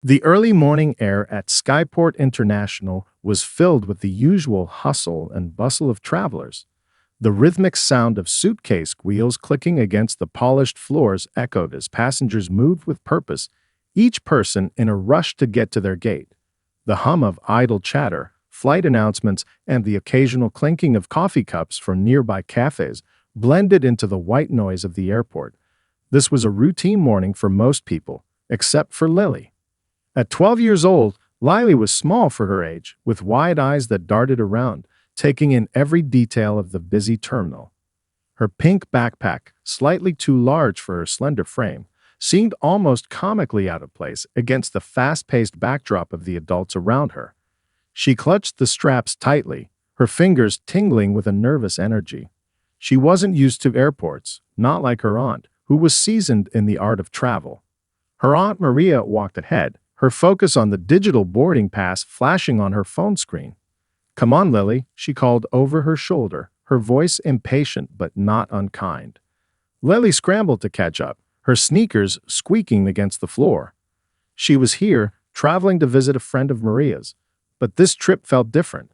The early morning air at Skyport International was filled with the usual hustle and bustle of travelers. The rhythmic sound of suitcase wheels clicking against the polished floors echoed as passengers moved with purpose, each person in a rush to get to their gate. The hum of idle chatter, flight announcements, and the occasional clinking of coffee cups from nearby cafes blended into the white noise of the airport. This was a routine morning for most people, except for Lily. At 12 years old, Lily was small for her age, with wide eyes that darted around, taking in every detail of the busy terminal. Her pink backpack, slightly too large for her slender frame, seemed almost comically out of place against the fast-paced backdrop of the adults around her. She clutched the straps tightly, her fingers tingling with a nervous energy. She wasn't used to airports, not like her aunt, who was seasoned in the art of travel. Her Aunt Maria walked ahead, her focus on the digital boarding pass flashing on her phone screen. "Come on, Lily," she called over her shoulder, her voice impatient but not unkind. Lily scrambled to catch up, her sneakers squeaking against the floor. She was here, traveling to visit a friend of Maria's, but this trip felt different.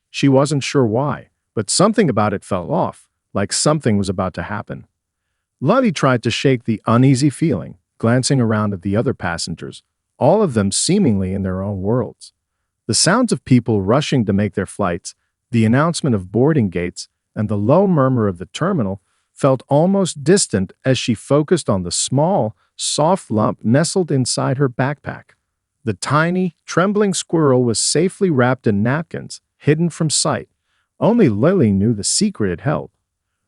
She wasn't sure why, but something about it felt off, like something was about to happen. Lily tried to shake the uneasy feeling, glancing around at the other passengers, all of them seemingly in their own worlds. The sounds of people rushing to make their flights, the announcement of boarding gates, and the low murmur of the terminal felt almost distant as she focused on the small, soft lump nestled inside her backpack. The tiny, trembling squirrel was safely wrapped in napkins, hidden from sight. Only Lily knew the secret it held.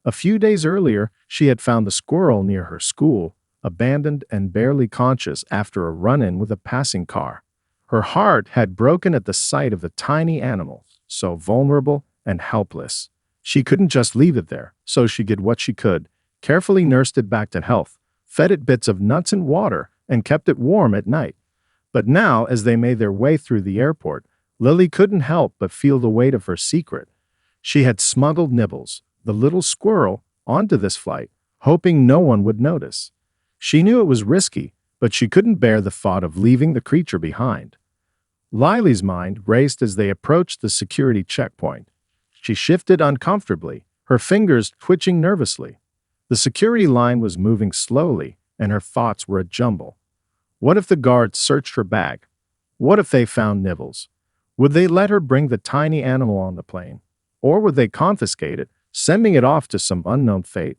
A few days earlier, she had found the squirrel near her school, abandoned and barely conscious after a run-in with a passing car. Her heart had broken at the sight of the tiny animal, so vulnerable and helpless. She couldn't just leave it there, so she did what she could, carefully nursed it back to health, fed it bits of nuts and water, and kept it warm at night. But now, as they made their way through the airport, Lily couldn't help but feel the weight of her secret. She had smuggled Nibbles, the little squirrel, onto this flight, hoping no one would notice. She knew it was risky, but she couldn't bear the thought of leaving the creature behind. Lily's mind raced as they approached the security checkpoint. She shifted uncomfortably, her fingers twitching nervously. The security line was moving slowly, and her thoughts were a jumble. What if the guards searched her bag? What if they found Nibbles? Would they let her bring the tiny animal on the plane? Or would they confiscate it, sending it off to some unknown fate?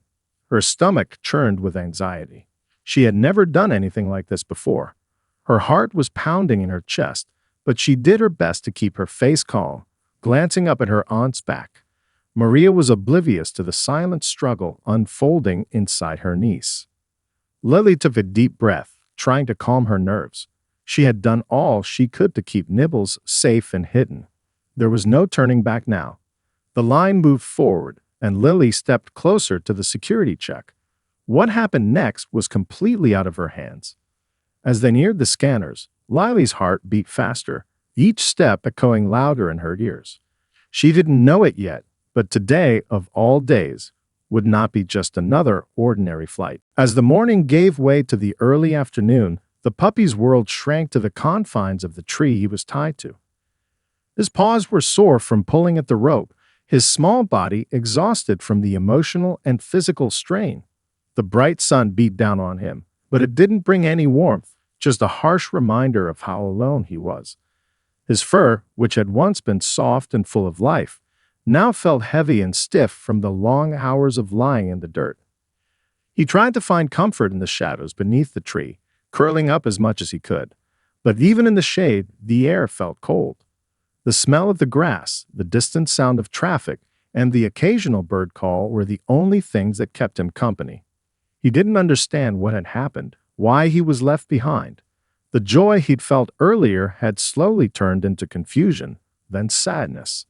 Her stomach churned with anxiety. She had never done anything like this before. Her heart was pounding in her chest, but she did her best to keep her face calm, glancing up at her aunt's back. Maria was oblivious to the silent struggle unfolding inside her niece. Lily took a deep breath, trying to calm her nerves. She had done all she could to keep Nibbles safe and hidden. There was no turning back now. The line moved forward, and Lily stepped closer to the security check. What happened next was completely out of her hands. As they neared the scanners, Lily's heart beat faster, each step echoing louder in her ears. She didn't know it yet, but today, of all days, would not be just another ordinary flight. As the morning gave way to the early afternoon, the puppy's world shrank to the confines of the tree he was tied to. His paws were sore from pulling at the rope, his small body exhausted from the emotional and physical strain. The bright sun beat down on him, but it didn't bring any warmth, just a harsh reminder of how alone he was. His fur, which had once been soft and full of life, now felt heavy and stiff from the long hours of lying in the dirt. He tried to find comfort in the shadows beneath the tree, curling up as much as he could. But even in the shade, the air felt cold. The smell of the grass, the distant sound of traffic, and the occasional bird call were the only things that kept him company. He didn't understand what had happened, why he was left behind. The joy he'd felt earlier had slowly turned into confusion, then sadness.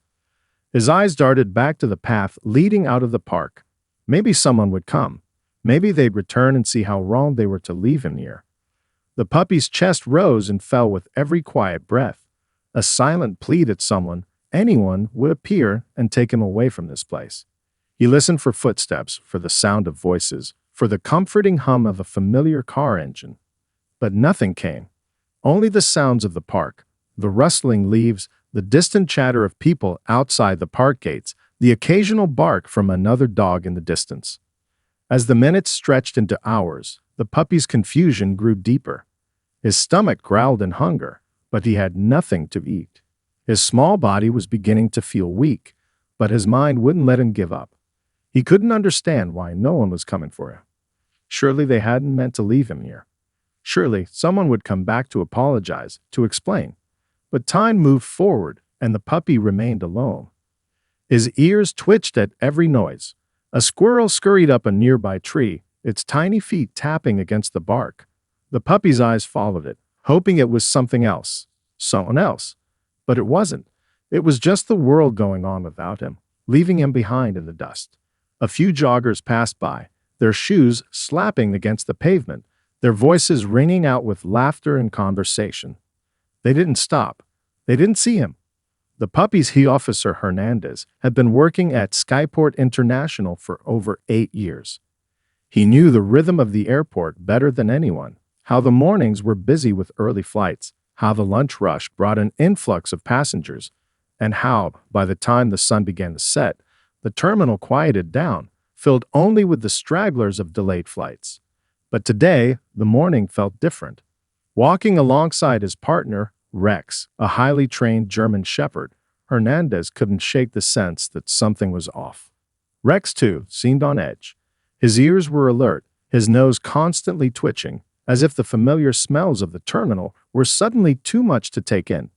His eyes darted back to the path leading out of the park. Maybe someone would come. Maybe they'd return and see how wrong they were to leave him here. The puppy's chest rose and fell with every quiet breath. A silent plea that someone, anyone, would appear and take him away from this place. He listened for footsteps, for the sound of voices, for the comforting hum of a familiar car engine. But nothing came. Only the sounds of the park, the rustling leaves, the distant chatter of people outside the park gates, the occasional bark from another dog in the distance. As the minutes stretched into hours, the puppy's confusion grew deeper. His stomach growled in hunger, but he had nothing to eat. His small body was beginning to feel weak, but his mind wouldn't let him give up. He couldn't understand why no one was coming for him. Surely they hadn't meant to leave him here. Surely someone would come back to apologize, to explain. But time moved forward, and the puppy remained alone. His ears twitched at every noise. A squirrel scurried up a nearby tree, its tiny feet tapping against the bark. The puppy's eyes followed it, hoping it was something else, someone else. But it wasn't. It was just the world going on without him, leaving him behind in the dust. A few joggers passed by, their shoes slapping against the pavement, their voices ringing out with laughter and conversation. They didn't stop. They didn't see him. The puppy's officer Hernandez had been working at Skyport International for over 8 years. He knew the rhythm of the airport better than anyone, how the mornings were busy with early flights, how the lunch rush brought an influx of passengers, and how, by the time the sun began to set, the terminal quieted down, filled only with the stragglers of delayed flights. But today, the morning felt different. Walking alongside his partner, Rex, a highly trained German shepherd, Hernandez couldn't shake the sense that something was off. Rex, too, seemed on edge. His ears were alert, his nose constantly twitching, as if the familiar smells of the terminal were suddenly too much to take in.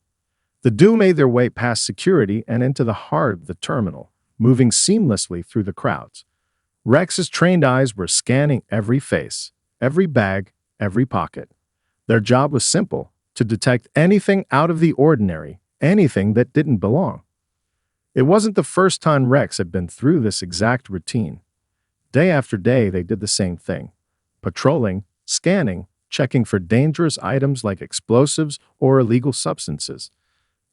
The duo made their way past security and into the heart of the terminal, moving seamlessly through the crowds. Rex's trained eyes were scanning every face, every bag, every pocket. Their job was simple: to detect anything out of the ordinary, anything that didn't belong. It wasn't the first time Rex had been through this exact routine. Day after day, they did the same thing: patrolling, scanning, checking for dangerous items like explosives or illegal substances.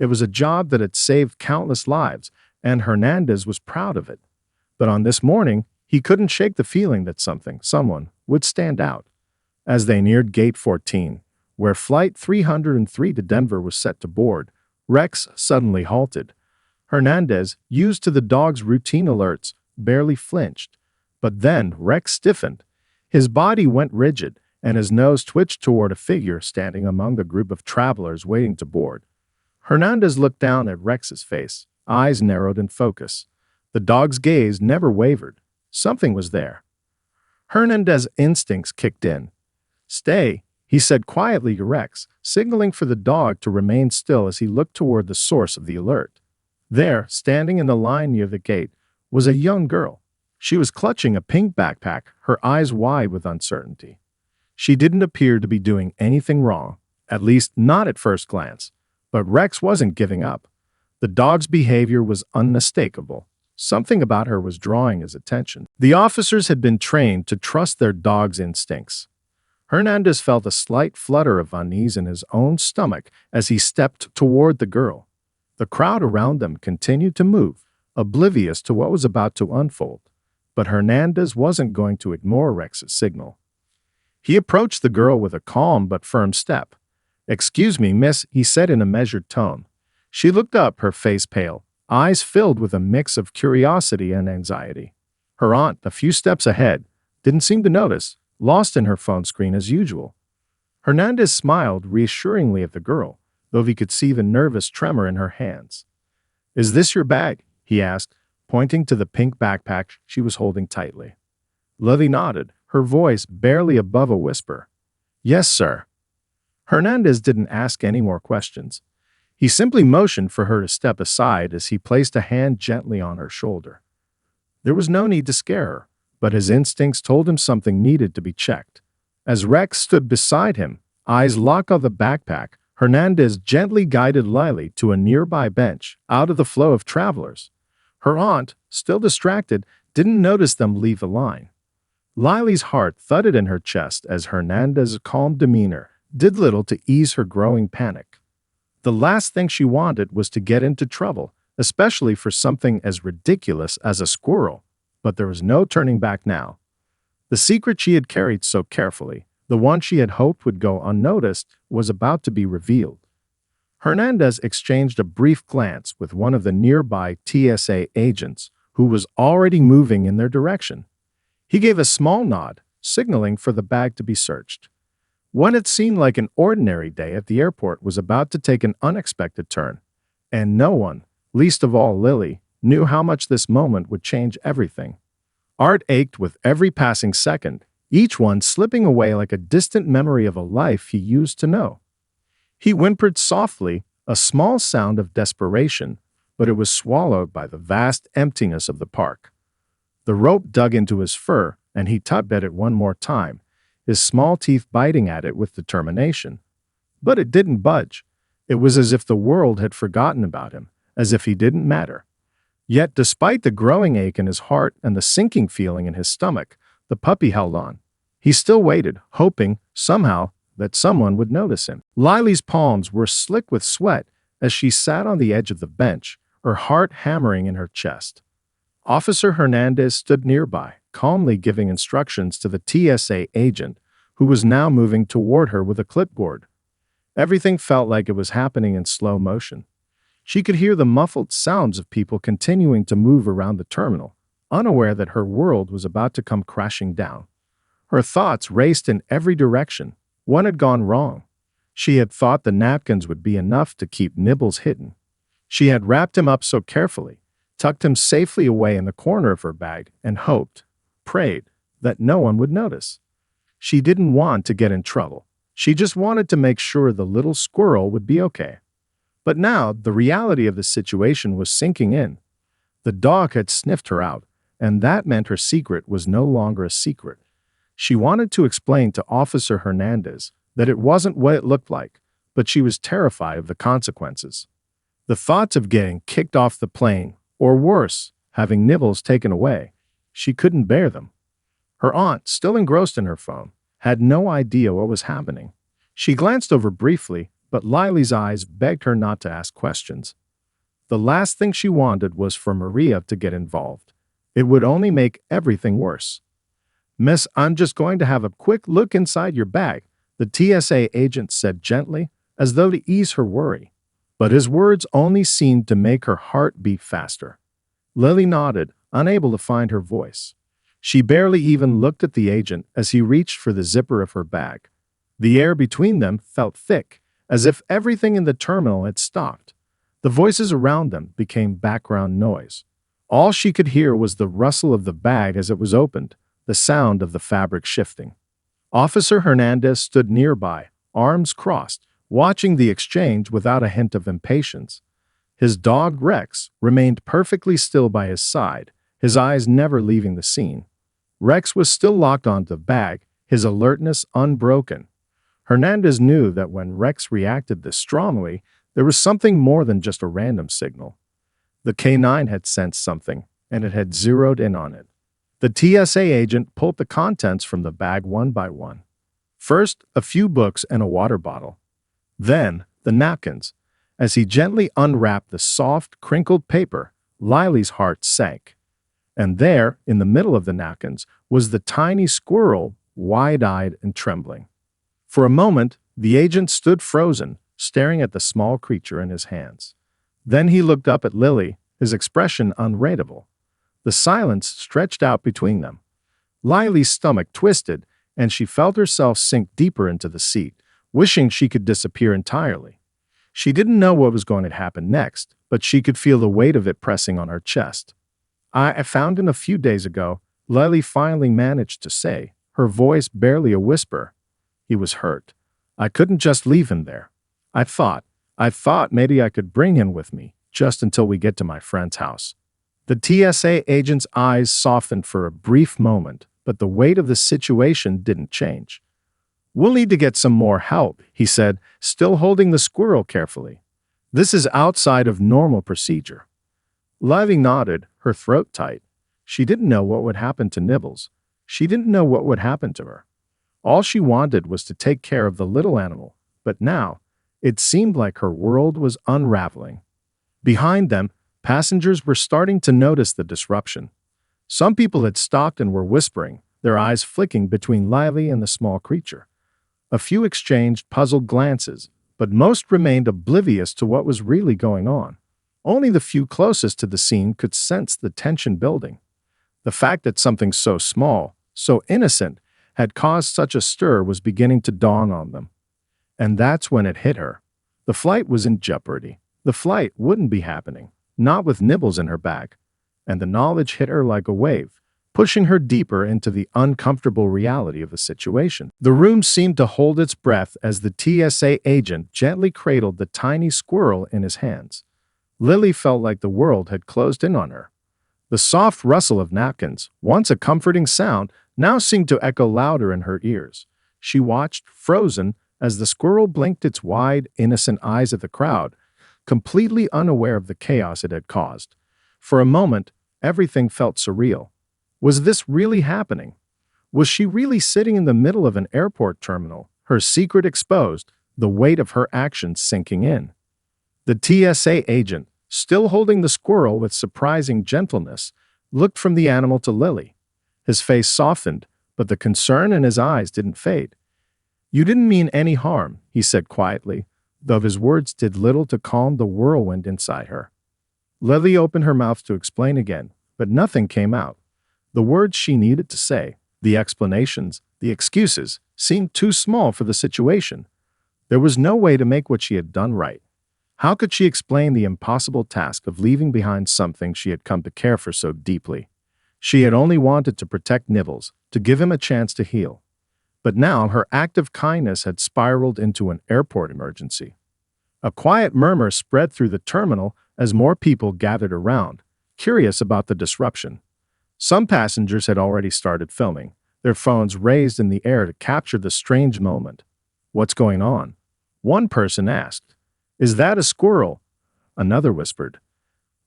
It was a job that had saved countless lives, and Hernandez was proud of it. But on this morning, he couldn't shake the feeling that someone, would stand out. As they neared Gate 14, where Flight 303 to Denver was set to board, Rex suddenly halted. Hernandez, used to the dog's routine alerts, barely flinched. But then Rex stiffened. His body went rigid, and his nose twitched toward a figure standing among the group of travelers waiting to board. Hernandez looked down at Rex's face, eyes narrowed in focus. The dog's gaze never wavered. Something was there. Hernandez's instincts kicked in. "Stay," he said quietly to Rex, signaling for the dog to remain still as he looked toward the source of the alert. There, standing in the line near the gate, was a young girl. She was clutching a pink backpack, her eyes wide with uncertainty. She didn't appear to be doing anything wrong, at least not at first glance. But Rex wasn't giving up. The dog's behavior was unmistakable. Something about her was drawing his attention. The officers had been trained to trust their dog's instincts. Hernandez felt a slight flutter of unease in his own stomach as he stepped toward the girl. The crowd around them continued to move, oblivious to what was about to unfold. But Hernandez wasn't going to ignore Rex's signal. He approached the girl with a calm but firm step. "Excuse me, miss," he said in a measured tone. She looked up, her face pale, eyes filled with a mix of curiosity and anxiety. Her aunt, a few steps ahead, didn't seem to notice, lost in her phone screen as usual. Hernandez smiled reassuringly at the girl, though he could see the nervous tremor in her hands. "Is this your bag?" he asked, pointing to the pink backpack she was holding tightly. Lily nodded, her voice barely above a whisper. "Yes, sir." Hernandez didn't ask any more questions. He simply motioned for her to step aside as he placed a hand gently on her shoulder. There was no need to scare her, but his instincts told him something needed to be checked. As Rex stood beside him, eyes locked on the backpack, Hernandez gently guided Lily to a nearby bench, out of the flow of travelers. Her aunt, still distracted, didn't notice them leave the line. Lily's heart thudded in her chest as Hernandez's calm demeanor did little to ease her growing panic. The last thing she wanted was to get into trouble, especially for something as ridiculous as a squirrel. But there was no turning back now. The secret she had carried so carefully, The one she had hoped would go unnoticed was about to be revealed. Hernandez exchanged a brief glance with one of the nearby TSA agents who was already moving in their direction. He gave a small nod, signaling for the bag to be searched. What had seemed like an ordinary day at the airport was about to take an unexpected turn, and no one, least of all Lily, knew how much this moment would change everything. Art ached with every passing second, each one slipping away like a distant memory of a life he used to know. He whimpered softly, a small sound of desperation, but it was swallowed by the vast emptiness of the park. The rope dug into his fur, and he tugged at it one more time, his small teeth biting at it with determination. But it didn't budge. It was as if the world had forgotten about him, as if he didn't matter. Yet, despite the growing ache in his heart and the sinking feeling in his stomach, the puppy held on. He still waited, hoping, somehow, that someone would notice him. Lily's palms were slick with sweat as she sat on the edge of the bench, her heart hammering in her chest. Officer Hernandez stood nearby, calmly giving instructions to the TSA agent, who was now moving toward her with a clipboard. Everything felt like it was happening in slow motion. She could hear the muffled sounds of people continuing to move around the terminal, unaware that her world was about to come crashing down. Her thoughts raced in every direction. One had gone wrong. She had thought the napkins would be enough to keep Nibbles hidden. She had wrapped him up so carefully, tucked him safely away in the corner of her bag, and hoped, prayed, that no one would notice. She didn't want to get in trouble. She just wanted to make sure the little squirrel would be okay. But now the reality of the situation was sinking in. The dog had sniffed her out, and that meant her secret was no longer a secret. She wanted to explain to Officer Hernandez that it wasn't what it looked like, but she was terrified of the consequences. The thoughts of getting kicked off the plane, or worse, having Nibbles taken away, she couldn't bear them. Her aunt, still engrossed in her phone, had no idea what was happening. She glanced over briefly, but Lily's eyes begged her not to ask questions. The last thing she wanted was for Maria to get involved. It would only make everything worse. "Miss, I'm just going to have a quick look inside your bag," the TSA agent said gently, as though to ease her worry. But his words only seemed to make her heart beat faster. Lily nodded, unable to find her voice. She barely even looked at the agent as he reached for the zipper of her bag. The air between them felt thick, as if everything in the terminal had stopped. The voices around them became background noise. All she could hear was the rustle of the bag as it was opened, the sound of the fabric shifting. Officer Hernandez stood nearby, arms crossed, watching the exchange without a hint of impatience. His dog, Rex, remained perfectly still by his side, his eyes never leaving the scene. Rex was still locked onto the bag, his alertness unbroken. Hernandez knew that when Rex reacted this strongly, there was something more than just a random signal. The K9 had sensed something, and it had zeroed in on it. The TSA agent pulled the contents from the bag one by one. First, a few books and a water bottle. Then, the napkins. As he gently unwrapped the soft, crinkled paper, Lily's heart sank. And there, in the middle of the napkins, was the tiny squirrel, wide-eyed and trembling. For a moment, the agent stood frozen, staring at the small creature in his hands. Then he looked up at Lily, his expression unreadable. The silence stretched out between them. Lily's stomach twisted, and she felt herself sink deeper into the seat, wishing she could disappear entirely. She didn't know what was going to happen next, but she could feel the weight of it pressing on her chest. "I found him a few days ago," Lily finally managed to say, her voice barely a whisper. "He was hurt. I couldn't just leave him there. I thought maybe I could bring him with me, just until we get to my friend's house." The TSA agent's eyes softened for a brief moment, but the weight of the situation didn't change. "We'll need to get some more help," he said, still holding the squirrel carefully. "This is outside of normal procedure." Lily nodded, her throat tight. She didn't know what would happen to Nibbles. She didn't know what would happen to her. All she wanted was to take care of the little animal, but now, it seemed like her world was unraveling. Behind them, passengers were starting to notice the disruption. Some people had stopped and were whispering, their eyes flicking between Lily and the small creature. A few exchanged puzzled glances, but most remained oblivious to what was really going on. Only the few closest to the scene could sense the tension building. The fact that something so small, so innocent, had caused such a stir was beginning to dawn on them. And that's when it hit her. The flight was in jeopardy. The flight wouldn't be happening, not with Nibbles in her bag. And the knowledge hit her like a wave, pushing her deeper into the uncomfortable reality of the situation. The room seemed to hold its breath as the TSA agent gently cradled the tiny squirrel in his hands. Lily felt like the world had closed in on her. The soft rustle of napkins, once a comforting sound, now seemed to echo louder in her ears. She watched, frozen, as the squirrel blinked its wide, innocent eyes at the crowd, completely unaware of the chaos it had caused. For a moment, everything felt surreal. Was this really happening? Was she really sitting in the middle of an airport terminal, her secret exposed, the weight of her actions sinking in? The TSA agent, still holding the squirrel with surprising gentleness, looked from the animal to Lily. His face softened, but the concern in his eyes didn't fade. "You didn't mean any harm," he said quietly, though his words did little to calm the whirlwind inside her. Lily opened her mouth to explain again, but nothing came out. The words she needed to say, the explanations, the excuses, seemed too small for the situation. There was no way to make what she had done right. How could she explain the impossible task of leaving behind something she had come to care for so deeply? She had only wanted to protect Nibbles, to give him a chance to heal. But now her act of kindness had spiraled into an airport emergency. A quiet murmur spread through the terminal as more people gathered around, curious about the disruption. Some passengers had already started filming, their phones raised in the air to capture the strange moment. "What's going on?" one person asked. "Is that a squirrel?" another whispered.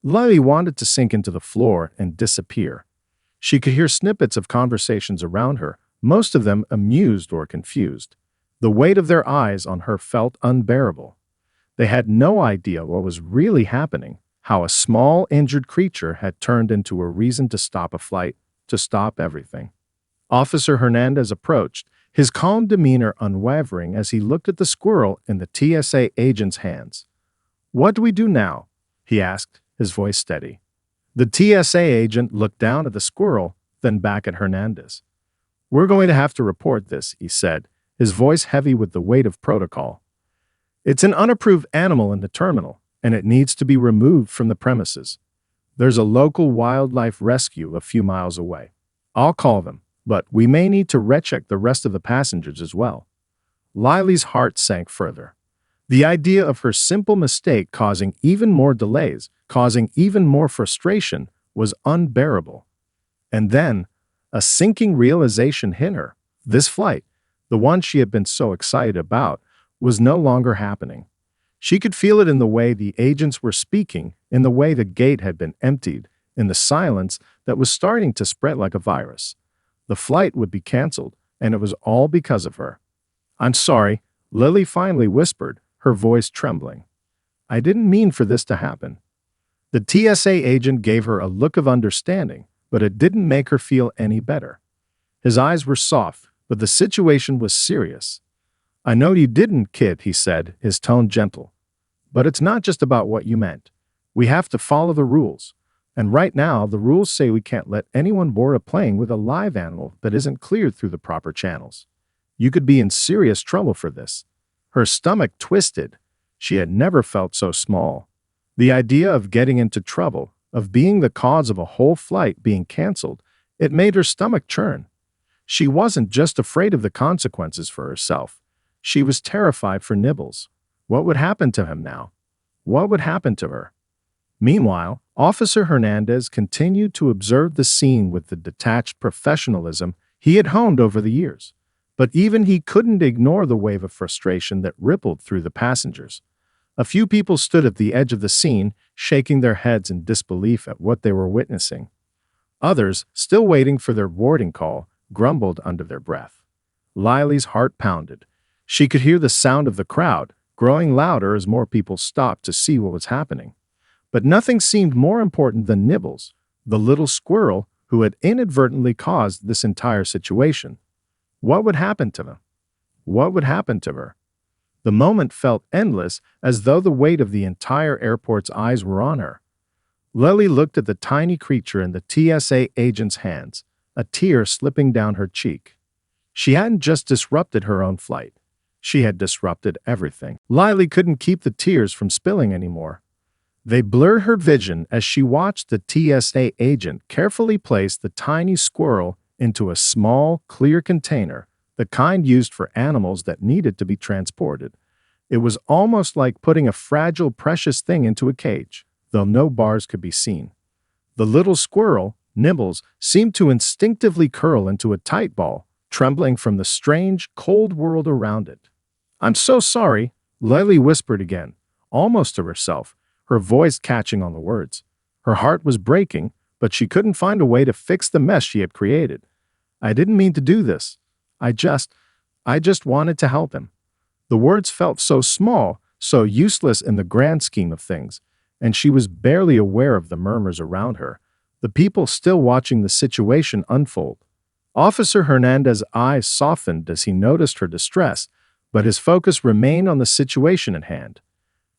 Lily wanted to sink into the floor and disappear. She could hear snippets of conversations around her, most of them amused or confused. The weight of their eyes on her felt unbearable. They had no idea what was really happening, how a small, injured creature had turned into a reason to stop a flight, to stop everything. Officer Hernandez approached, his calm demeanor unwavering as he looked at the squirrel in the TSA agent's hands. "What do we do now?" he asked, his voice steady. The TSA agent looked down at the squirrel, then back at Hernandez. "We're going to have to report this," he said, his voice heavy with the weight of protocol. "It's an unapproved animal in the terminal, and it needs to be removed from the premises. There's a local wildlife rescue a few miles away. I'll call them, but we may need to recheck the rest of the passengers as well." Lily's heart sank further. The idea of her simple mistake causing even more delays, causing even more frustration, was unbearable. And then, a sinking realization hit her. This flight, the one she had been so excited about, was no longer happening. She could feel it in the way the agents were speaking, in the way the gate had been emptied, in the silence that was starting to spread like a virus. The flight would be canceled, and it was all because of her. "I'm sorry," Lily finally whispered, her voice trembling. "I didn't mean for this to happen." The TSA agent gave her a look of understanding, but it didn't make her feel any better. His eyes were soft, but the situation was serious. "I know you didn't, kid," he said, his tone gentle. "But it's not just about what you meant. We have to follow the rules. And right now, the rules say we can't let anyone board a plane with a live animal that isn't cleared through the proper channels. You could be in serious trouble for this." Her stomach twisted. She had never felt so small. The idea of getting into trouble, of being the cause of a whole flight being canceled, it made her stomach churn. She wasn't just afraid of the consequences for herself. She was terrified for Nibbles. What would happen to him now? What would happen to her? Meanwhile, Officer Hernandez continued to observe the scene with the detached professionalism he had honed over the years. But even he couldn't ignore the wave of frustration that rippled through the passengers. A few people stood at the edge of the scene, shaking their heads in disbelief at what they were witnessing. Others, still waiting for their boarding call, grumbled under their breath. Lily's heart pounded. She could hear the sound of the crowd, growing louder as more people stopped to see what was happening. But nothing seemed more important than Nibbles, the little squirrel who had inadvertently caused this entire situation. What would happen to him? What would happen to her? The moment felt endless, as though the weight of the entire airport's eyes were on her. Lily looked at the tiny creature in the TSA agent's hands, a tear slipping down her cheek. She hadn't just disrupted her own flight. She had disrupted everything. Lily couldn't keep the tears from spilling anymore. They blurred her vision as she watched the TSA agent carefully place the tiny squirrel into a small, clear container, the kind used for animals that needed to be transported. It was almost like putting a fragile, precious thing into a cage, though no bars could be seen. The little squirrel, Nibbles, seemed to instinctively curl into a tight ball, trembling from the strange, cold world around it. "I'm so sorry," Lily whispered again, almost to herself, her voice catching on the words. Her heart was breaking, but she couldn't find a way to fix the mess she had created. "I didn't mean to do this. I just wanted to help him." The words felt so small, so useless in the grand scheme of things, and she was barely aware of the murmurs around her, the people still watching the situation unfold. Officer Hernandez's eyes softened as he noticed her distress, but his focus remained on the situation at hand.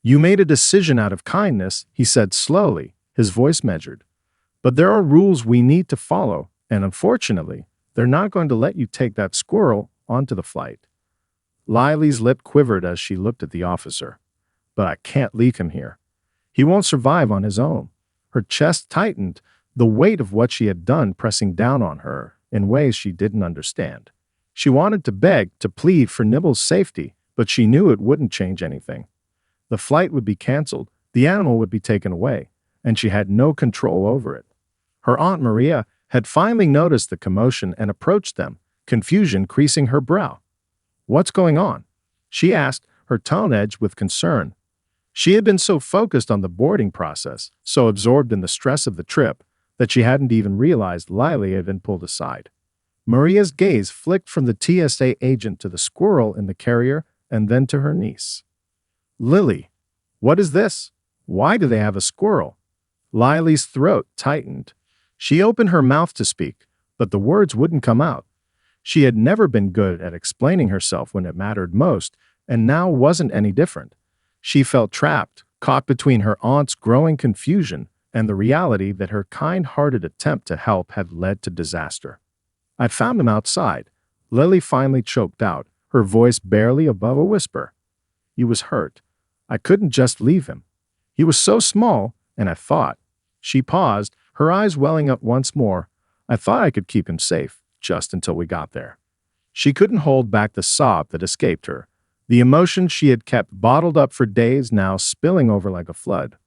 "You made a decision out of kindness," he said slowly, his voice measured. "But there are rules we need to follow, and unfortunately, they're not going to let you take that squirrel onto the flight." Lily's lip quivered as she looked at the officer. "But I can't leave him here. He won't survive on his own." Her chest tightened, the weight of what she had done pressing down on her in ways she didn't understand. She wanted to beg, to plead for Nibble's safety, but she knew it wouldn't change anything. The flight would be canceled, the animal would be taken away, and she had no control over it. Her Aunt Maria had finally noticed the commotion and approached them, confusion creasing her brow. "What's going on?" she asked, her tone edged with concern. She had been so focused on the boarding process, so absorbed in the stress of the trip, that she hadn't even realized Lily had been pulled aside. Maria's gaze flicked from the TSA agent to the squirrel in the carrier and then to her niece. "Lily, what is this? Why do they have a squirrel?" Lily's throat tightened. She opened her mouth to speak, but the words wouldn't come out. She had never been good at explaining herself when it mattered most, and now wasn't any different. She felt trapped, caught between her aunt's growing confusion and the reality that her kind-hearted attempt to help had led to disaster. "I found him outside," Lily finally choked out, her voice barely above a whisper. "He was hurt. I couldn't just leave him. He was so small, and I thought—" She paused, her eyes welling up once more. "I thought I could keep him safe, just until we got there." She couldn't hold back the sob that escaped her, the emotion she had kept bottled up for days now spilling over like a flood.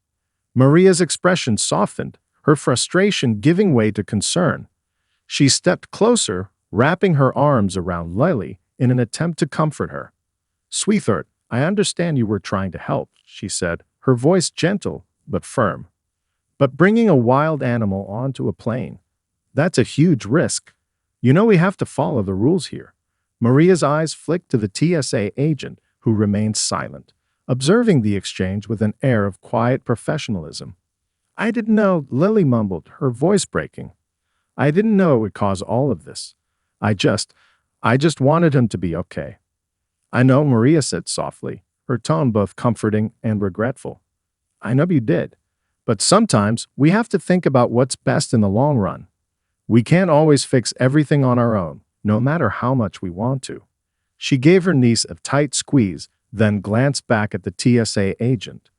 Maria's expression softened, her frustration giving way to concern. She stepped closer, wrapping her arms around Lily in an attempt to comfort her. "Sweetheart, I understand you were trying to help," she said, her voice gentle but firm. "But bringing a wild animal onto a plane, that's a huge risk. You know we have to follow the rules here." Maria's eyes flicked to the TSA agent, who remained silent, observing the exchange with an air of quiet professionalism. "I didn't know," Lily mumbled, her voice breaking. "I didn't know it would cause all of this. I just wanted him to be okay." "I know," Maria said softly, her tone both comforting and regretful. "I know you did. But sometimes we have to think about what's best in the long run. We can't always fix everything on our own, no matter how much we want to." She gave her niece a tight squeeze, then glanced back at the TSA agent.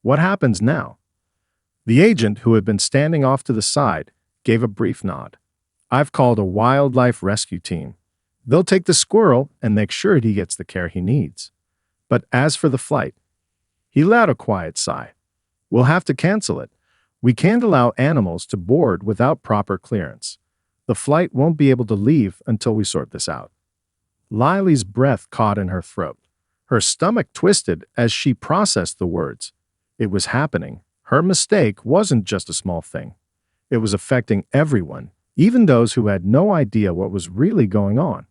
"What happens now?" The agent, who had been standing off to the side, gave a brief nod. "I've called a wildlife rescue team. They'll take the squirrel and make sure he gets the care he needs. But as for the flight," he let out a quiet sigh, "we'll have to cancel it. We can't allow animals to board without proper clearance. The flight won't be able to leave until we sort this out." Lily's breath caught in her throat. Her stomach twisted as she processed the words. It was happening. Her mistake wasn't just a small thing. It was affecting everyone, even those who had no idea what was really going on.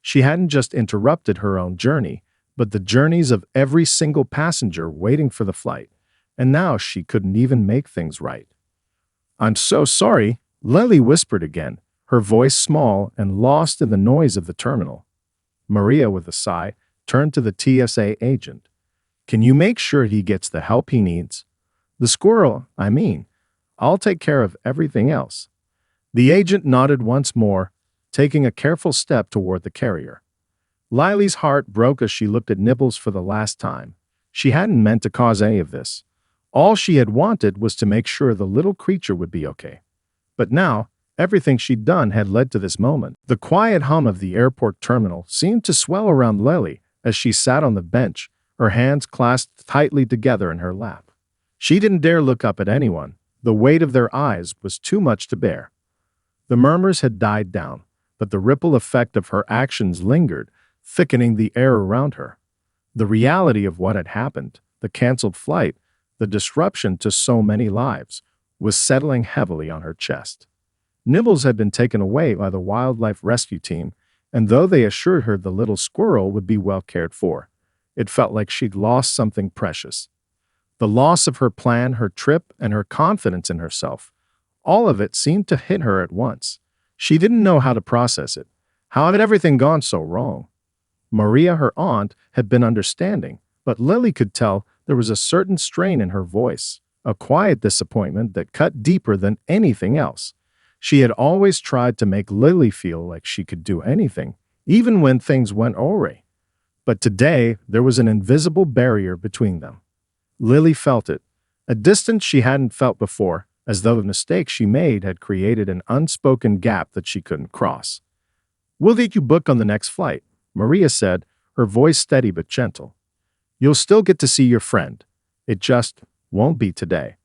She hadn't just interrupted her own journey, but the journeys of every single passenger waiting for the flight, and now she couldn't even make things right. "I'm so sorry," Lily whispered again, her voice small and lost in the noise of the terminal. Maria, with a sigh, turned to the TSA agent. Can you make sure he gets the help he needs? The squirrel, I mean. I'll take care of everything else. The agent nodded once more, taking a careful step toward the carrier. Lily's heart broke as she looked at Nibbles for the last time. She hadn't meant to cause any of this. All she had wanted was to make sure the little creature would be okay. But now, everything she'd done had led to this moment. The quiet hum of the airport terminal seemed to swell around Lily as she sat on the bench, her hands clasped tightly together in her lap. She didn't dare look up at anyone. The weight of their eyes was too much to bear. The murmurs had died down, but the ripple effect of her actions lingered, thickening the air around her. The reality of what had happened, the canceled flight, the disruption to so many lives, was settling heavily on her chest. Nibbles had been taken away by the wildlife rescue team, and though they assured her the little squirrel would be well cared for, it felt like she'd lost something precious. The loss of her plan, her trip, and her confidence in herself, all of it seemed to hit her at once. She didn't know how to process it. How had everything gone so wrong? Maria, her aunt, had been understanding, but Lily could tell there was a certain strain in her voice, a quiet disappointment that cut deeper than anything else. She had always tried to make Lily feel like she could do anything, even when things went awry. But today, there was an invisible barrier between them. Lily felt it, a distance she hadn't felt before, as though the mistake she made had created an unspoken gap that she couldn't cross. "We'll let you book on the next flight," Maria said, her voice steady but gentle. "You'll still get to see your friend. It just won't be today."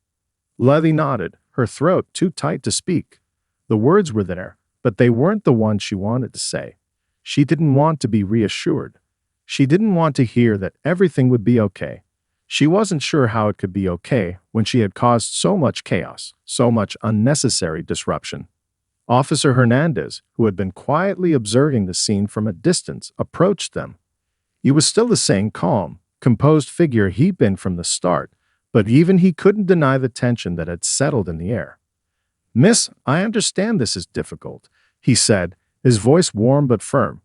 Lily nodded, her throat too tight to speak. The words were there, but they weren't the ones she wanted to say. She didn't want to be reassured. She didn't want to hear that everything would be okay. She wasn't sure how it could be okay when she had caused so much chaos, so much unnecessary disruption. Officer Hernandez, who had been quietly observing the scene from a distance, approached them. He was still the same calm, composed figure he'd been from the start, but even he couldn't deny the tension that had settled in the air. "Miss, I understand this is difficult," he said, his voice warm but firm.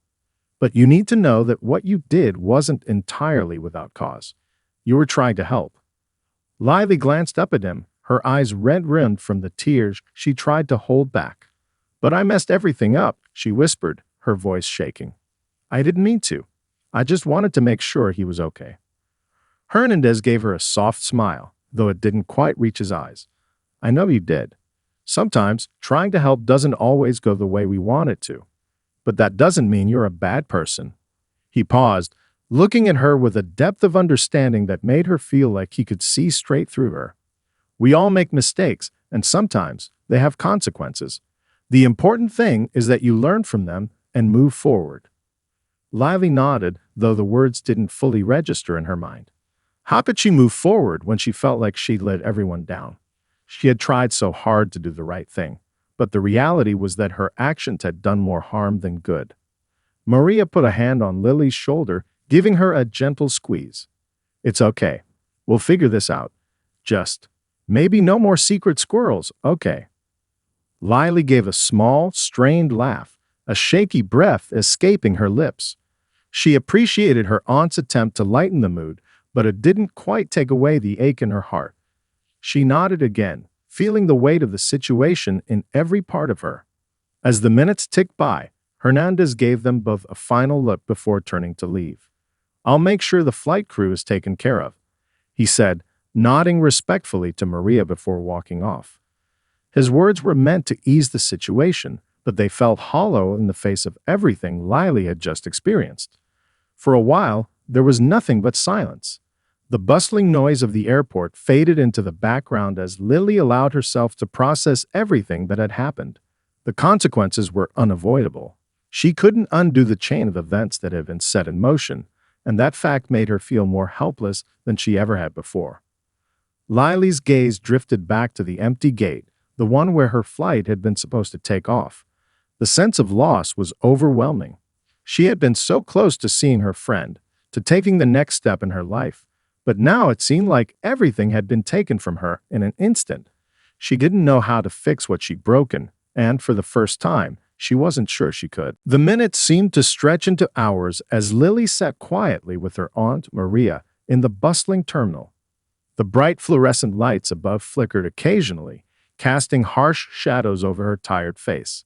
"But you need to know that what you did wasn't entirely without cause. You were trying to help." Lily glanced up at him, her eyes red-rimmed from the tears she tried to hold back. "But I messed everything up," she whispered, her voice shaking. "I didn't mean to. I just wanted to make sure he was okay." Hernandez gave her a soft smile, though it didn't quite reach his eyes. "I know you did. Sometimes trying to help doesn't always go the way we want it to. But that doesn't mean you're a bad person." He paused, looking at her with a depth of understanding that made her feel like he could see straight through her. "We all make mistakes, and sometimes they have consequences. The important thing is that you learn from them and move forward." Lily nodded, though the words didn't fully register in her mind. How could she move forward when she felt like she'd let everyone down? She had tried so hard to do the right thing, but the reality was that her actions had done more harm than good. Maria put a hand on Lily's shoulder, giving her a gentle squeeze. "It's okay. We'll figure this out. Just, maybe no more secret squirrels, okay?" Lily gave a small, strained laugh, a shaky breath escaping her lips. She appreciated her aunt's attempt to lighten the mood, but it didn't quite take away the ache in her heart. She nodded again, feeling the weight of the situation in every part of her. As the minutes ticked by, Hernandez gave them both a final look before turning to leave. "I'll make sure the flight crew is taken care of," he said, nodding respectfully to Maria before walking off. His words were meant to ease the situation, but they felt hollow in the face of everything Lily had just experienced. For a while, there was nothing but silence. The bustling noise of the airport faded into the background as Lily allowed herself to process everything that had happened. The consequences were unavoidable. She couldn't undo the chain of events that had been set in motion, and that fact made her feel more helpless than she ever had before. Lily's gaze drifted back to the empty gate, the one where her flight had been supposed to take off. The sense of loss was overwhelming. She had been so close to seeing her friend, to taking the next step in her life, but now it seemed like everything had been taken from her in an instant. She didn't know how to fix what she'd broken, and for the first time, she wasn't sure she could. The minutes seemed to stretch into hours as Lily sat quietly with her aunt, Maria, in the bustling terminal. The bright fluorescent lights above flickered occasionally, casting harsh shadows over her tired face.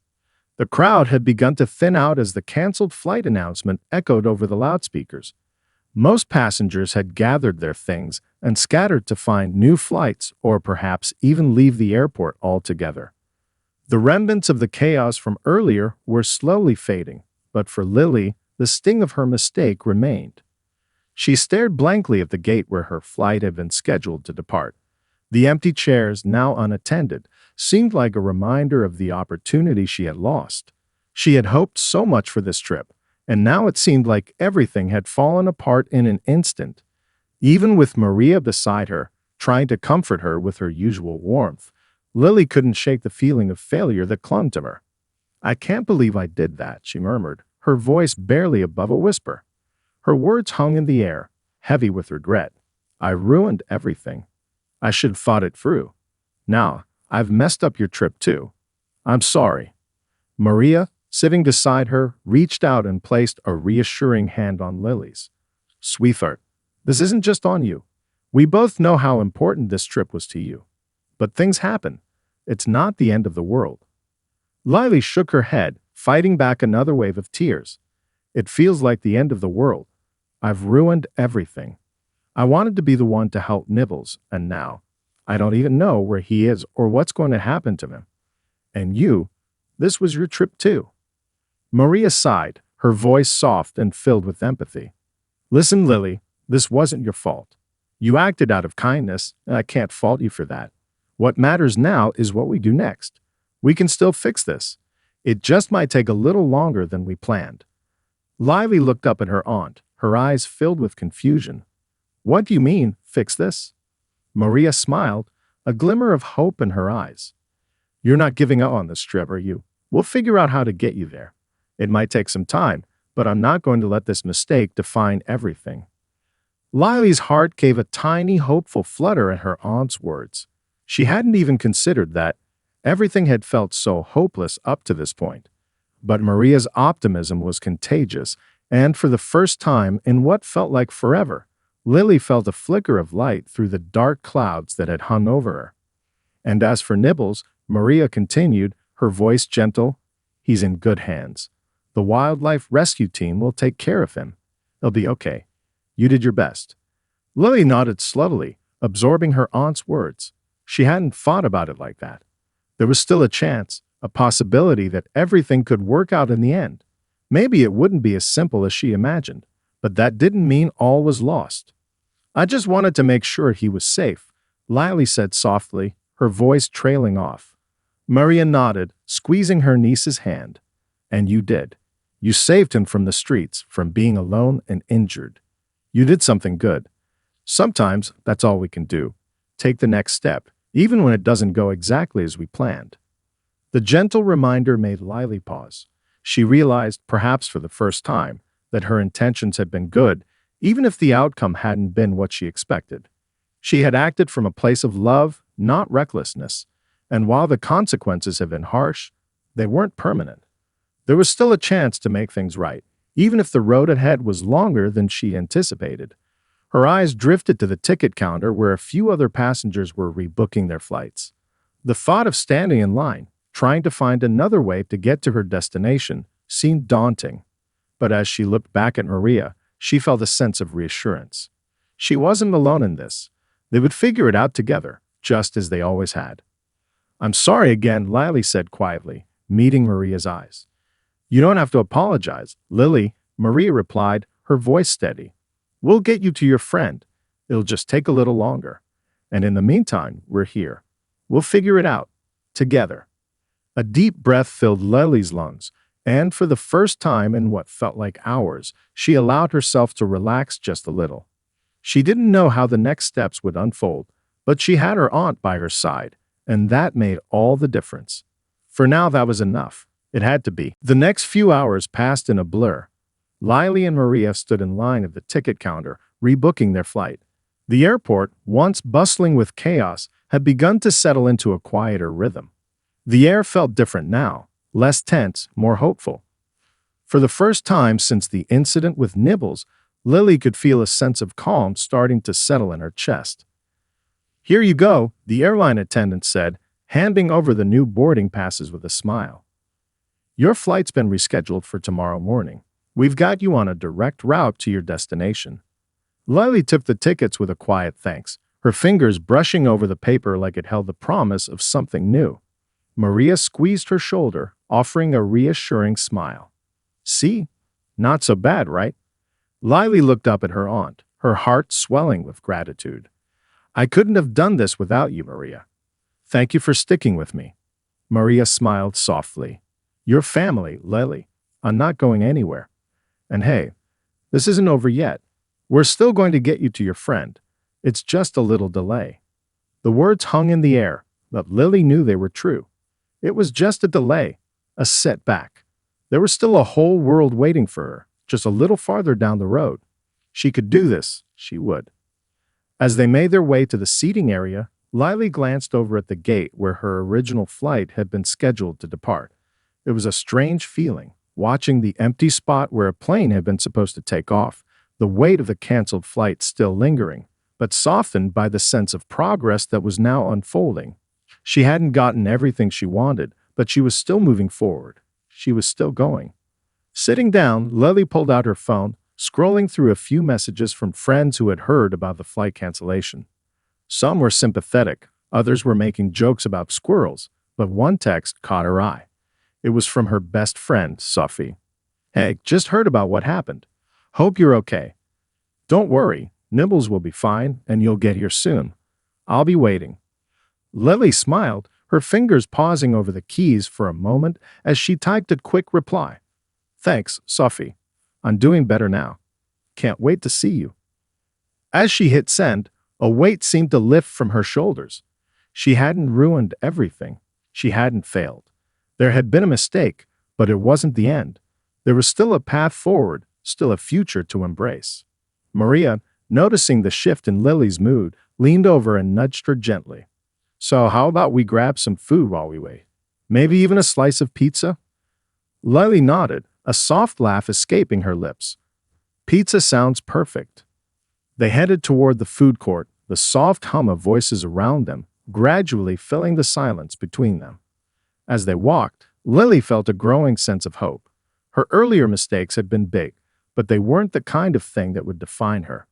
The crowd had begun to thin out as the canceled flight announcement echoed over the loudspeakers. Most passengers had gathered their things and scattered to find new flights or perhaps even leave the airport altogether. The remnants of the chaos from earlier were slowly fading, but for Lily, the sting of her mistake remained. She stared blankly at the gate where her flight had been scheduled to depart. The empty chairs, now unattended, seemed like a reminder of the opportunity she had lost. She had hoped so much for this trip, and now it seemed like everything had fallen apart in an instant. Even with Maria beside her, trying to comfort her with her usual warmth, Lily couldn't shake the feeling of failure that clung to her. "I can't believe I did that," she murmured, her voice barely above a whisper. Her words hung in the air, heavy with regret. "I ruined everything. I should have thought it through. Now, I've messed up your trip too. I'm sorry." Maria, sitting beside her, reached out and placed a reassuring hand on Lily's. "Sweetheart, this isn't just on you. We both know how important this trip was to you. But things happen. It's not the end of the world." Lily shook her head, fighting back another wave of tears. "It feels like the end of the world. I've ruined everything. I wanted to be the one to help Nibbles, and now I don't even know where he is or what's going to happen to him. And you, this was your trip too." Maria sighed, her voice soft and filled with empathy. "Listen, Lily, this wasn't your fault. You acted out of kindness, and I can't fault you for that. What matters now is what we do next. We can still fix this. It just might take a little longer than we planned." Lily looked up at her aunt, her eyes filled with confusion. "What do you mean, fix this?" Maria smiled, a glimmer of hope in her eyes. "You're not giving up on this trip, are you? We'll figure out how to get you there. It might take some time, but I'm not going to let this mistake define everything." Lily's heart gave a tiny, hopeful flutter at her aunt's words. She hadn't even considered that. Everything had felt so hopeless up to this point. But Maria's optimism was contagious, and for the first time in what felt like forever, Lily felt a flicker of light through the dark clouds that had hung over her. And as for Nibbles, Maria continued, her voice gentle, "He's in good hands. The wildlife rescue team will take care of him. He'll be okay. You did your best." Lily nodded slowly, absorbing her aunt's words. She hadn't thought about it like that. There was still a chance, a possibility that everything could work out in the end. Maybe it wouldn't be as simple as she imagined, but that didn't mean all was lost. "I just wanted to make sure he was safe," Lily said softly, her voice trailing off. Maria nodded, squeezing her niece's hand. "And you did. You saved him from the streets, from being alone and injured. You did something good. Sometimes that's all we can do. Take the next step, even when it doesn't go exactly as we planned." The gentle reminder made Lily pause. She realized, perhaps for the first time, that her intentions had been good, even if the outcome hadn't been what she expected. She had acted from a place of love, not recklessness, and while the consequences had been harsh, they weren't permanent. There was still a chance to make things right, even if the road ahead was longer than she anticipated. Her eyes drifted to the ticket counter where a few other passengers were rebooking their flights. The thought of standing in line, trying to find another way to get to her destination, seemed daunting. But as she looked back at Maria, she felt a sense of reassurance. She wasn't alone in this. They would figure it out together, just as they always had. "I'm sorry again," Lily said quietly, meeting Maria's eyes. "You don't have to apologize, Lily," Maria replied, her voice steady. "We'll get you to your friend. It'll just take a little longer. And in the meantime, we're here. We'll figure it out. Together." A deep breath filled Lily's lungs, and for the first time in what felt like hours, she allowed herself to relax just a little. She didn't know how the next steps would unfold, but she had her aunt by her side, and that made all the difference. For now, that was enough. It had to be. The next few hours passed in a blur. Lily and Maria stood in line at the ticket counter, rebooking their flight. The airport, once bustling with chaos, had begun to settle into a quieter rhythm. The air felt different now, less tense, more hopeful. For the first time since the incident with Nibbles, Lily could feel a sense of calm starting to settle in her chest. "Here you go," the airline attendant said, handing over the new boarding passes with a smile. "Your flight's been rescheduled for tomorrow morning. We've got you on a direct route to your destination." Lily took the tickets with a quiet thanks, her fingers brushing over the paper like it held the promise of something new. Maria squeezed her shoulder, offering a reassuring smile. "See? Not so bad, right?" Lily looked up at her aunt, her heart swelling with gratitude. "I couldn't have done this without you, Maria. Thank you for sticking with me." Maria smiled softly. "Your family, Lily. I'm not going anywhere. And hey, this isn't over yet. We're still going to get you to your friend. It's just a little delay." The words hung in the air, but Lily knew they were true. It was just a delay, a setback. There was still a whole world waiting for her, just a little farther down the road. She could do this. She would. As they made their way to the seating area, Lily glanced over at the gate where her original flight had been scheduled to depart. It was a strange feeling, watching the empty spot where a plane had been supposed to take off, the weight of the canceled flight still lingering, but softened by the sense of progress that was now unfolding. She hadn't gotten everything she wanted, but she was still moving forward. She was still going. Sitting down, Lily pulled out her phone, scrolling through a few messages from friends who had heard about the flight cancellation. Some were sympathetic, others were making jokes about squirrels, but one text caught her eye. It was from her best friend, Sophie. "Hey, just heard about what happened. Hope you're okay. Don't worry, Nibbles will be fine and you'll get here soon. I'll be waiting." Lily smiled, her fingers pausing over the keys for a moment as she typed a quick reply. "Thanks, Sophie. I'm doing better now. Can't wait to see you." As she hit send, a weight seemed to lift from her shoulders. She hadn't ruined everything. She hadn't failed. There had been a mistake, but it wasn't the end. There was still a path forward, still a future to embrace. Maria, noticing the shift in Lily's mood, leaned over and nudged her gently. "So how about we grab some food while we wait? Maybe even a slice of pizza?" Lily nodded, a soft laugh escaping her lips. "Pizza sounds perfect." They headed toward the food court, the soft hum of voices around them gradually filling the silence between them. As they walked, Lily felt a growing sense of hope. Her earlier mistakes had been big, but they weren't the kind of thing that would define her.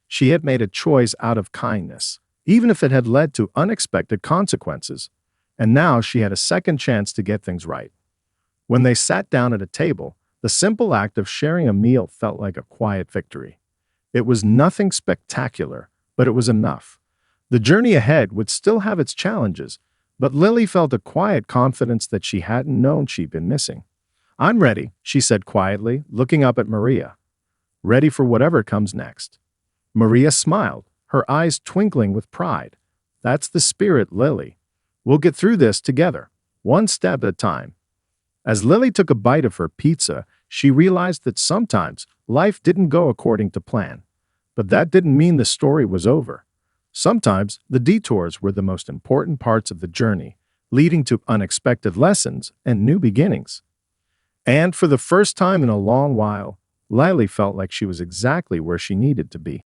She had made a choice out of kindness, even if it had led to unexpected consequences, and now she had a second chance to get things right. When they sat down at a table, the simple act of sharing a meal felt like a quiet victory. It was nothing spectacular, but it was enough. The journey ahead would still have its challenges, but Lily felt a quiet confidence that she hadn't known she'd been missing. "I'm ready," she said quietly, looking up at Maria. "Ready for whatever comes next." Maria smiled, her eyes twinkling with pride. "That's the spirit, Lily. We'll get through this together, one step at a time." As Lily took a bite of her pizza, she realized that sometimes life didn't go according to plan. But that didn't mean the story was over. Sometimes the detours were the most important parts of the journey, leading to unexpected lessons and new beginnings. And for the first time in a long while, Lily felt like she was exactly where she needed to be.